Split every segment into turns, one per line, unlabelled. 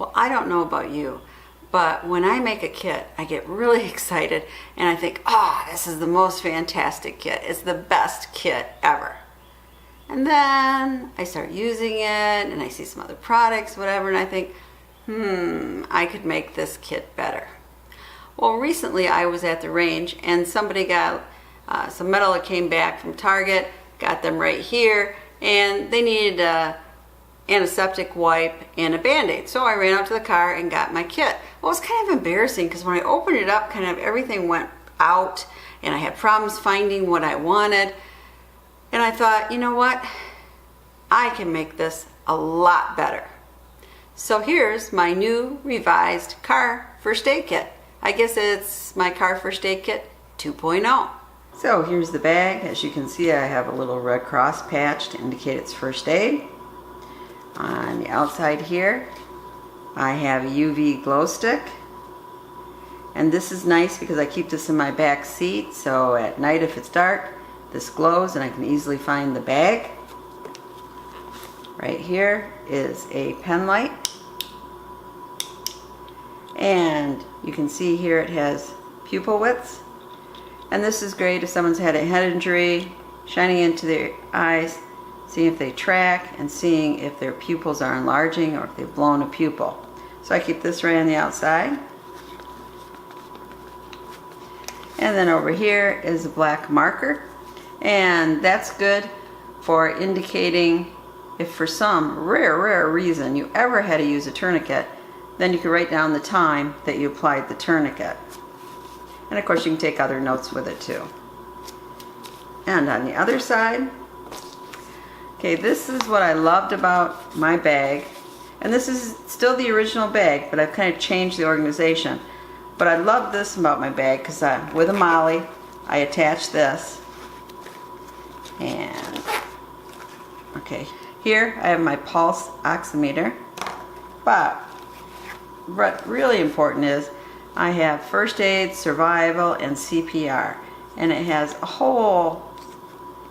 Well, I don't know about you, but when I make a kit, I get really excited and I think, oh, this is the most fantastic kit. It's the best kit ever. And then I start using it and I see some other products, whatever, and I think, I could make this kit better. Well, recently I was at the range and somebody got some metal that came back from Target, got them right here, and they needed a antiseptic wipe and a Band-Aid. So I ran out to the car and got my kit. Well, it was kind of embarrassing because when I opened it up, kind of everything went out and I had problems finding what I wanted. And I thought, you know what? I can make this a lot better. So here's my new revised car first aid kit. I guess it's my car first aid kit 2.0. So here's the bag. As you can see, I have a little Red Cross patch to indicate it's first aid. On the outside here, I have a UV glow stick. And this is nice because I keep this in my back seat, so at night if it's dark, this glows and I can easily find the bag. Right here is a pen light. And you can see here it has pupil widths. And this is great if someone's had a head injury, shining into their eyes, seeing if they track, and seeing if their pupils are enlarging or if they've blown a pupil. So I keep this right on the outside. And then over here is a black marker. And that's good for indicating if for some rare reason you ever had to use a tourniquet, then you can write down the time that you applied the tourniquet. And of course you can take other notes with it too. And on the other side, okay, this is what I loved about my bag. And this is still the original bag, but I've kind of changed the organization. But I love this about my bag because with a molly, I attach this. And, okay, here I have my pulse oximeter. But what really important is I have first aid, survival, and CPR. And it has a whole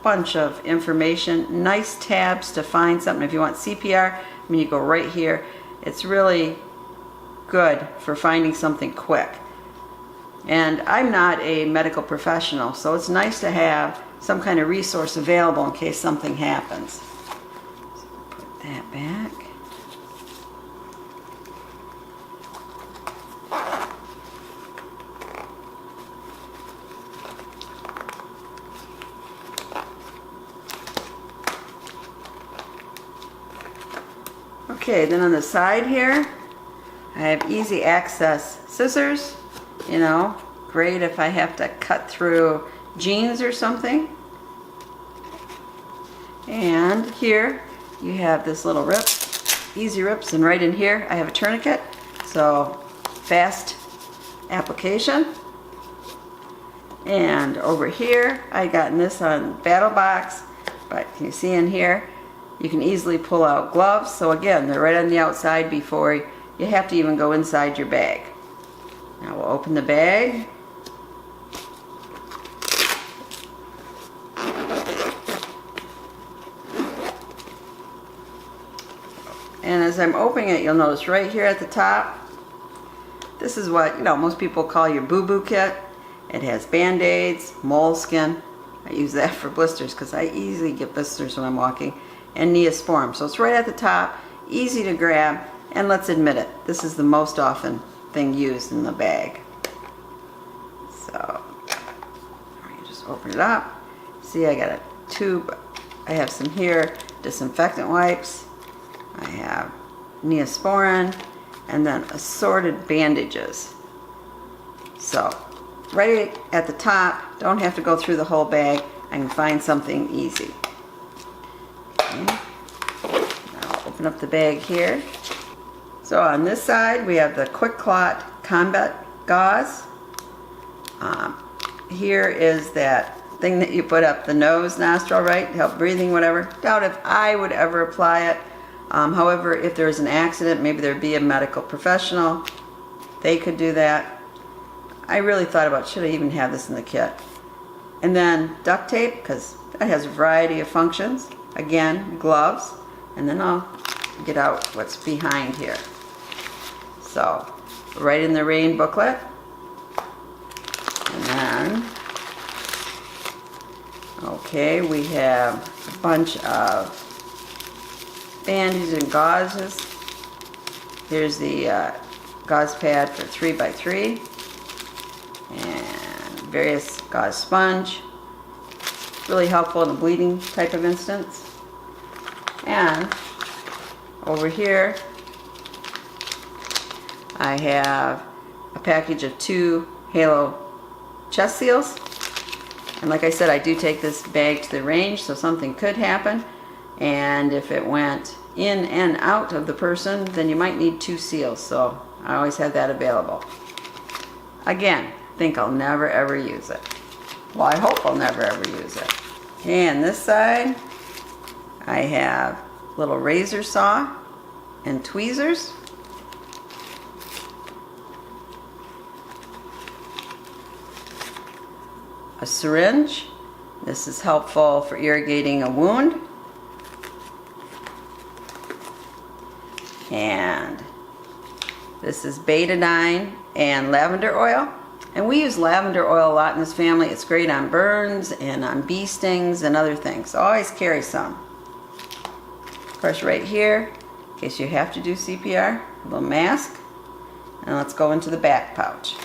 bunch of information, nice tabs to find something. If you want CPR, I mean, you go right here. It's really good for finding something quick. And I'm not a medical professional, so it's nice to have some kind of resource available in case something happens. So put that back. Okay, then on the side here, I have easy access scissors, you know, great if I have to cut through jeans or something. And here you have this little rip, easy rips, and right in here I have a tourniquet, so fast application. And over here I gotten this on Battle Box, but can you see in here you can easily pull out gloves. So again, they're right on the outside before you have to even go inside your bag. Now we'll open the bag. And as I'm opening it, you'll notice right here at the top, this is what, you know, most people call your boo-boo kit. It has Band-Aids, moleskin. I use that for blisters because I easily get blisters when I'm walking. And Neosporin. So it's right at the top, easy to grab, and let's admit it, this is the most often thing used in the bag. So you just open it up. See, I got a tube. I have some here, disinfectant wipes. I have Neosporin, and then assorted bandages. So right at the top, don't have to go through the whole bag. I can find something easy. Okay. Now I'll open up the bag here. So on this side we have the Quick Clot Combat Gauze. Here is that thing that you put up the nose, nostril, right, to help breathing, whatever. Doubt if I would ever apply it. However, if there's an accident, maybe there'd be a medical professional. They could do that. I really thought about, should I even have this in the kit? And then duct tape, because that has a variety of functions. Again, gloves, and then I'll get out what's behind here. So, right in the rain booklet. And then, okay, we have a bunch of bandages and gauzes. Here's the gauze pad for 3x3 and various gauze sponge. Really helpful in a bleeding type of instance. And over here I have a package of 2 Halo chest seals. And like I said, I do take this bag to the range, so something could happen. And if it went in and out of the person, then you might need 2 seals. So I always have that available. Again, I think I'll never ever use it. Well, I hope I'll never ever use it. Okay, on this side, I have a little razor saw and tweezers. A syringe. This is helpful for irrigating a wound. And this is betadine and lavender oil. And we use lavender oil a lot in this family. It's great on burns and on bee stings and other things. So always carry some. Of course, right here, in case you have to do CPR, a little mask. And let's go into the back pouch.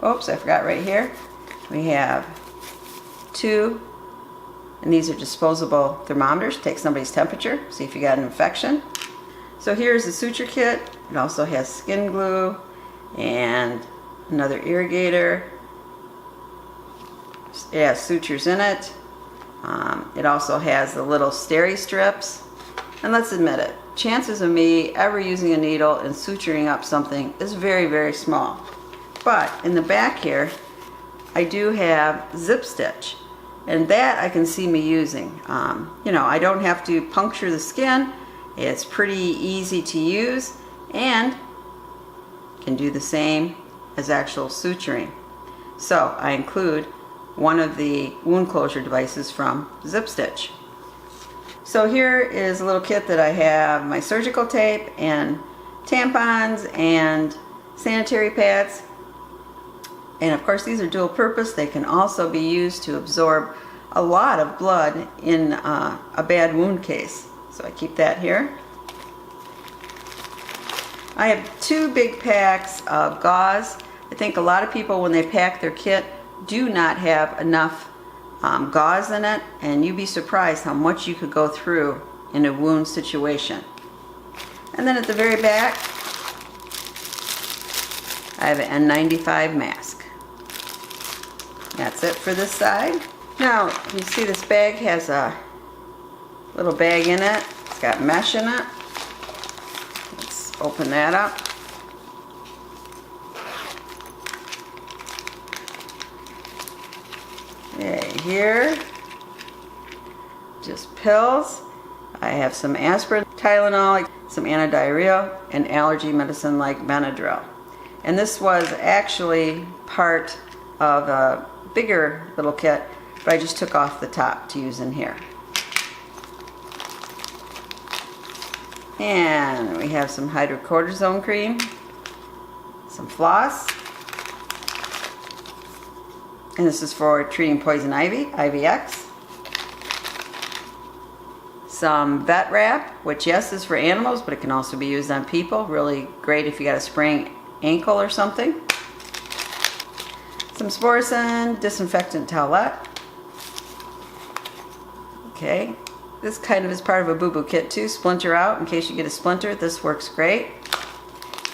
Oops, I forgot right here. We have 2, and these are disposable thermometers. Take somebody's temperature, see if you got an infection. So here's the suture kit. It also has skin glue and another irrigator. It has sutures in it. It also has the little steri strips. And let's admit it, chances of me ever using a needle and suturing up something is very, very small. But in the back here, I do have zip stitch, and that I can see me using. You know, I don't have to puncture the skin. It's pretty easy to use and can do the same as actual suturing. So I include one of the wound closure devices from Zip Stitch. So here is a little kit that I have my surgical tape and tampons and sanitary pads. And of course, these are dual purpose. They can also be used to absorb a lot of blood in a bad wound case. So I keep that here. I have 2 big packs of gauze. I think a lot of people, when they pack their kit, do not have enough gauze in it, and you'd be surprised how much you could go through in a wound situation. And then at the very back, I have an N95 mask. That's it for this side. Now, you see this bag has a little bag in it. It's got mesh in it. Let's open that up. Okay, here, just pills. I have some aspirin, Tylenol, some antidiarrhea, and allergy medicine like Benadryl. And this was actually part of a bigger little kit, but I just took off the top to use in here. And we have some hydrocortisone cream, some floss, and this is for treating poison ivy, IVX. Some vet wrap, which yes is for animals, but it can also be used on people. Really great if you got a sprained ankle or something. Some Sporicin disinfectant towelette. Okay, this kind of is part of a boo-boo kit too. Splinter out in case you get a splinter. This works great.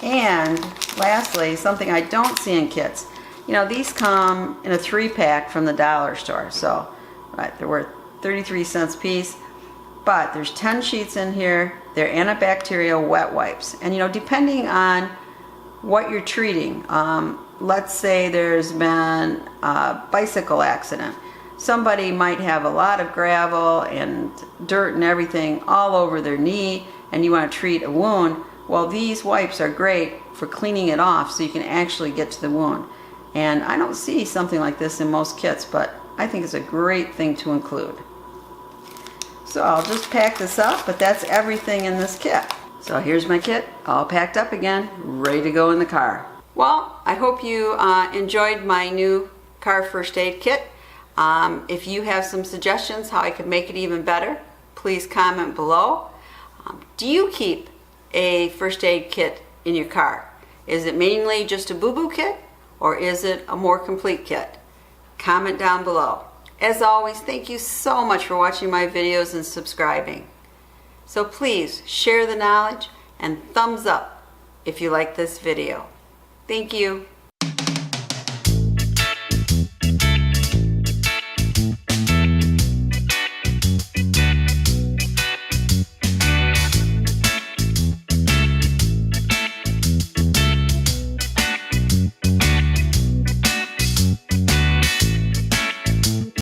And lastly, something I don't see in kits. You know, these come in a 3-pack from the dollar store. So, right, they're worth 33 cents a piece. But there's 10 sheets in here. They're antibacterial wet wipes. And you know, depending on what you're treating, let's say there's been a bicycle accident. Somebody might have a lot of gravel and dirt and everything all over their knee, and you want to treat a wound. Well, these wipes are great for cleaning it off so you can actually get to the wound. And I don't see something like this in most kits, but I think it's a great thing to include. So I'll just pack this up, but that's everything in this kit. So here's my kit, all packed up again, ready to go in the car. Well, I hope you enjoyed my new car first aid kit. If you have some suggestions how I could make it even better, please comment below. Do you keep a first aid kit in your car? Is it mainly just a boo-boo kit, or is it a more complete kit? Comment down below. As always, thank you so much for watching my videos and subscribing. So please share the knowledge and thumbs up if you like this video. Thank you.